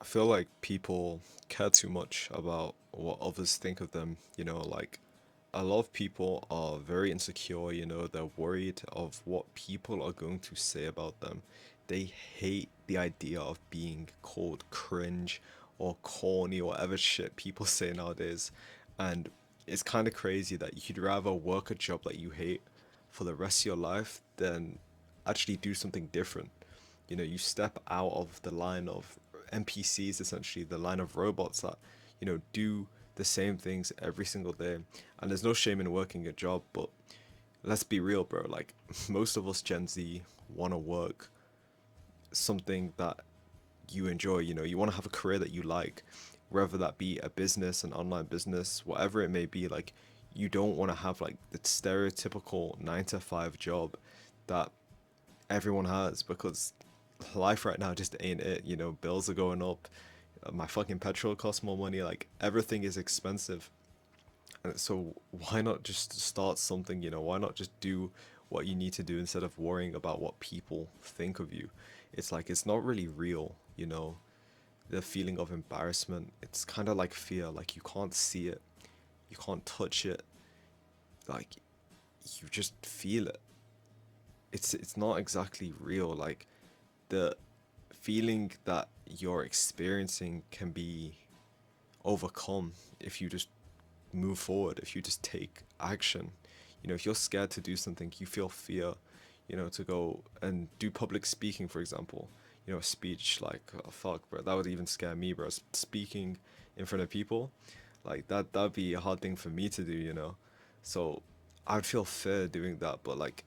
I feel like people care too much about what others think of them. Like a lot of people are very insecure, they're worried of what people are going to say about them. They hate the idea of being called cringe or corny or whatever shit people say nowadays. And it's kind of crazy that you'd rather work a job that you hate for the rest of your life than actually do something different. You step out of the line of NPCs, essentially the line of robots that do the same things every single day. And there's no shame in working a job, but let's be real, bro. Like most of us Gen Z want to work something that you enjoy. You want to have a career that you like, whether that be a business, an online business, whatever it may be. Like you don't want to have like the stereotypical 9 to 5 job that everyone has, because life right now just ain't it. Bills are going up. My fucking petrol costs more money. Like everything is expensive. And so why not just start something? Why not just do what you need to do instead of worrying about what people think of you? It's like it's not really real. The feeling of embarrassment, it's kind of like fear. Like you can't see it, you can't touch it. Like you just feel it. It's not exactly real. Like the feeling that you're experiencing can be overcome if you just move forward, if you just take action. If you're scared to do something, you feel fear, to go and do public speaking, for example. A speech, like, oh, fuck, bro, that would even scare me, bro. Speaking in front of people, like, that'd be a hard thing for me to do. So I'd feel fear doing that, but, like,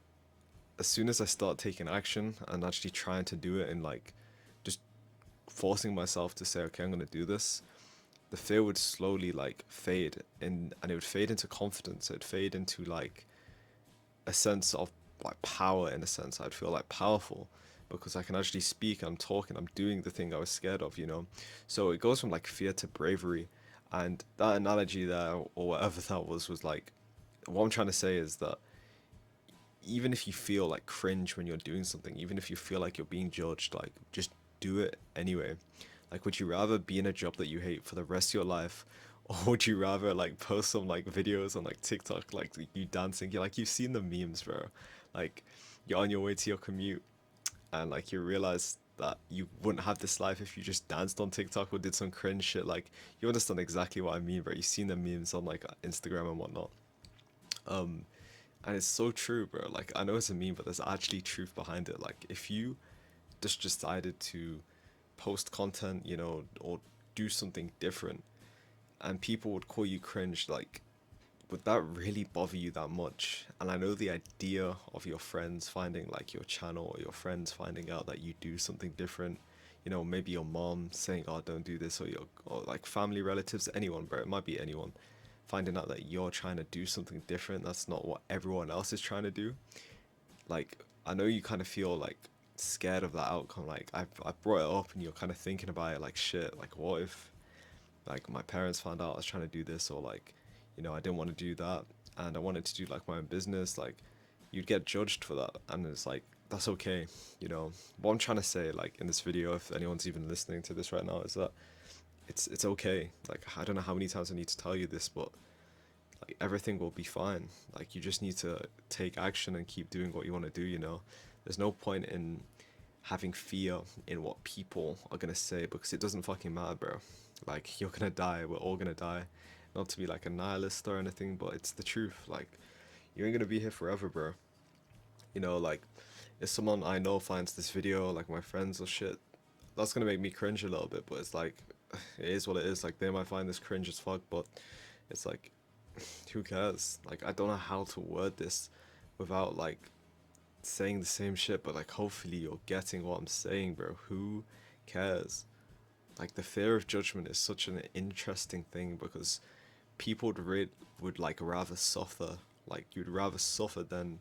as soon as I start taking action and actually trying to do it and, like, just forcing myself to say, okay, I'm gonna do this, the fear would slowly like fade and it would fade into confidence. It'd fade into like a sense of like power. In a sense, I'd feel like powerful because I can actually speak, I'm talking, I'm doing the thing I was scared of. So it goes from like fear to bravery. And that analogy there, or whatever that was like, what I'm trying to say is that even if you feel like cringe when you're doing something, even if you feel like you're being judged, like just do it anyway. Like, would you rather be in a job that you hate for the rest of your life, or would you rather like post some like videos on like TikTok, like you dancing? You've seen the memes, bro. Like you're on your way to your commute, and like you realize that you wouldn't have this life if you just danced on TikTok or did some cringe shit. Like you understand exactly what I mean, bro. You've seen the memes on like Instagram and whatnot. Um, and it's so true, bro. Like I know it's a meme, but there's actually truth behind it. Like if you just decided to post content, or do something different, and people would call you cringe, like would that really bother you that much? And I know the idea of your friends finding like your channel, or your friends finding out that you do something different, maybe your mom saying, "Oh, don't do this," or like family relatives, anyone, bro. It might be anyone finding out that you're trying to do something different. That's not what everyone else is trying to do. Like I know you kind of feel like scared of that outcome. Like I brought it up and you're kind of thinking about it like shit. Like what if like my parents found out I was trying to do this, or like I didn't want to do that and I wanted to do like my own business. Like you'd get judged for that, and it's like that's okay. What I'm trying to say like in this video, if anyone's even listening to this right now, is that it's okay. Like I don't know how many times I need to tell you this, but like everything will be fine. Like you just need to take action and keep doing what you want to do. There's no point in having fear in what people are gonna say, because it doesn't fucking matter, bro. Like you're gonna die, we're all gonna die. Not to be like a nihilist or anything, but it's the truth. Like you ain't gonna be here forever, bro. Like if someone I know finds this video, like my friends or shit, that's gonna make me cringe a little bit, but it's like it is what it is. Like they might find this cringe as fuck, but it's like who cares? Like I don't know how to word this without like saying the same shit, but like hopefully you're getting what I'm saying, bro. Who cares? Like the fear of judgment is such an interesting thing, because people would like rather suffer. Like you'd rather suffer than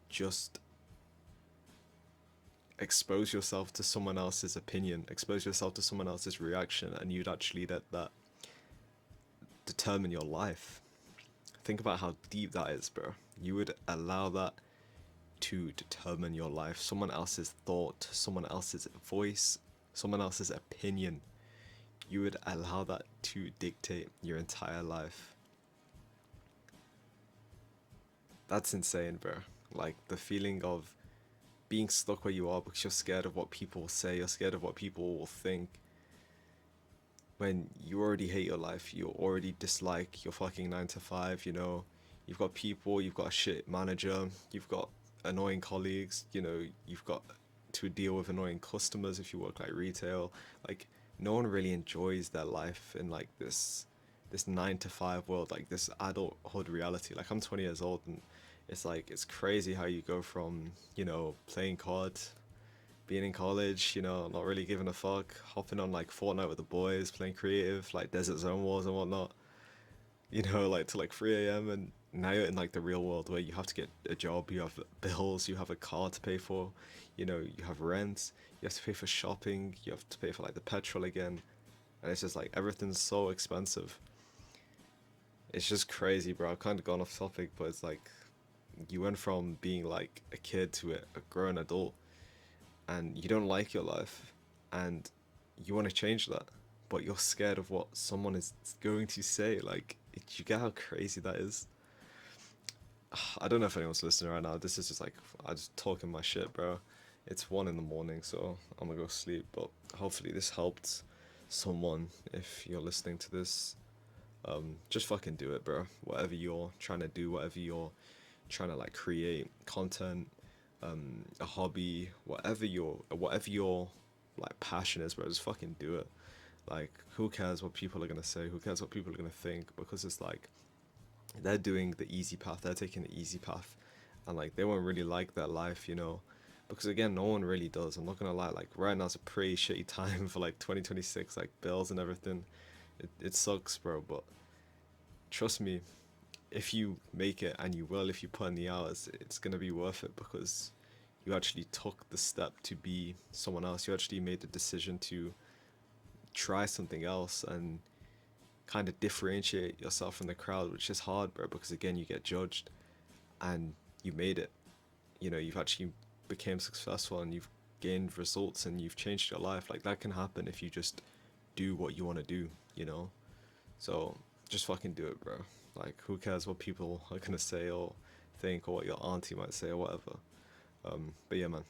just expose yourself to someone else's opinion, expose yourself to someone else's reaction, and you'd actually let that determine your life. Think about how deep that is, bro. You would allow that to determine your life. Someone else's thought, someone else's voice, someone else's opinion, you would allow that to dictate your entire life. That's insane, bro. Like the feeling of being stuck where you are because you're scared of what people will say, you're scared of what people will think. When you already hate your life, you already dislike your fucking 9 to 5, you know. You've got people, you've got a shit manager, you've got annoying colleagues, you know, you've got to deal with annoying customers if you work like retail. Like no one really enjoys their life in like this 9 to 5 world, like this adulthood reality. Like I'm 20 years old and it's like it's crazy how you go from, you know, playing cards, being in college, you know, not really giving a fuck, hopping on like Fortnite with the boys, playing creative, like Desert Zone Wars and whatnot, you know, like to like 3 a.m. And now you're in like the real world where you have to get a job, you have bills, you have a car to pay for, you know, you have rent, you have to pay for shopping, you have to pay for like the petrol again. And it's just like everything's so expensive. It's just crazy, bro. I've kind of gone off topic, but it's like you went from being like a kid to a grown adult and you don't like your life and you want to change that, but you're scared of what someone is going to say. Like, you get how crazy that is? I don't know if anyone's listening right now. This is just like, I just talking my shit, bro. It's 1 in the morning, so I'm gonna go sleep, but hopefully this helped someone. If you're listening to this, just fucking do it, bro. Whatever you're trying to do, whatever you're trying to like create content, a hobby, whatever your like passion is, bro, just fucking do it. Like, who cares what people are gonna say? Who cares what people are gonna think? Because it's like they're doing the easy path, they're taking the easy path, and like they won't really like their life, you know. Because again, no one really does. I'm not gonna lie. Like right now, it's a pretty shitty time for like 2026, like bills and everything. It sucks, bro. But trust me, if you make it, and you will if you put in the hours, it's gonna be worth it because you actually took the step to be someone else. You actually made the decision to try something else and kind of differentiate yourself from the crowd, which is hard, bro, because again, you get judged and you made it. You know, you've actually became successful and you've gained results and you've changed your life. Like that can happen if you just do what you want to do, you know? So just fucking do it, bro. Like, who cares what people are gonna say or think or what your auntie might say or whatever. But yeah, man.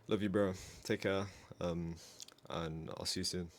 Love you, bro. Take care. And I'll see you soon.